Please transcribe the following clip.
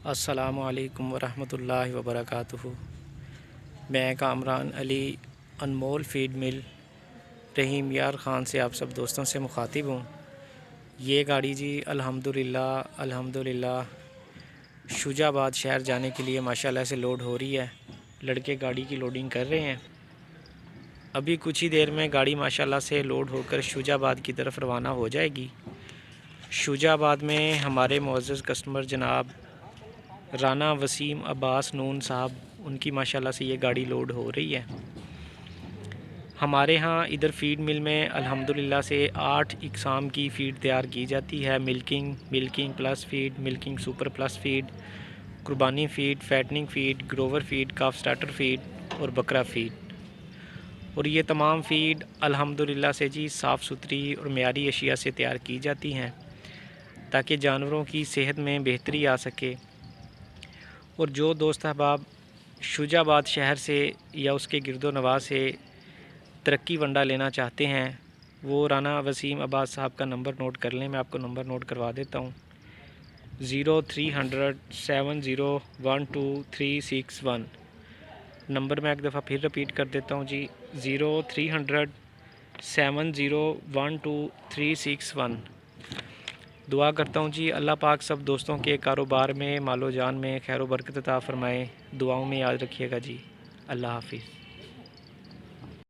السلام علیکم ورحمۃ اللہ وبرکاتہ۔ میں کامران علی انمول فیڈ مل رحیم یار خان سے آپ سب دوستوں سے مخاطب ہوں۔ یہ گاڑی جی الحمدللہ شجاع آباد شہر جانے کے لیے ماشاءاللہ سے لوڈ ہو رہی ہے۔ لڑکے گاڑی کی لوڈنگ کر رہے ہیں۔ ابھی کچھ ہی دیر میں گاڑی ماشاءاللہ سے لوڈ ہو کر شجاع آباد کی طرف روانہ ہو جائے گی۔ شجاع آباد میں ہمارے معزز کسٹمر جناب رانا وسیم عباس نون صاحب، ان کی ماشاءاللہ سے یہ گاڑی لوڈ ہو رہی ہے۔ ہمارے ہاں ادھر فیڈ مل میں الحمدللہ سے 8 اقسام کی فیڈ تیار کی جاتی ہے۔ Milking plus feed, milking super plus feed, قربانی feed, fattening feed, grower feed, calf starter feed اور بکرا فیڈ۔ اور یہ تمام فیڈ الحمدللہ سے جی صاف ستھری اور معیاری اشیاء سے تیار کی جاتی ہیں تاکہ جانوروں کی صحت میں بہتری آ سکے۔ اور جو دوست احباب شجاع آباد شہر سے یا اس کے گرد و نواح سے ترقی ونڈا لینا چاہتے ہیں، وہ رانا وسیم عباس صاحب کا نمبر نوٹ کر لیں۔ میں آپ کو نمبر نوٹ کروا دیتا ہوں، 0300 7012 نمبر میں ایک دفعہ پھر رپیٹ کر دیتا ہوں جی، 0300 7012 دعا کرتا ہوں جی اللہ پاک سب دوستوں کے کاروبار میں، مال و جان میں خیر و برکت عطا فرمائے۔ دعاؤں میں یاد رکھیے گا جی۔ اللہ حافظ۔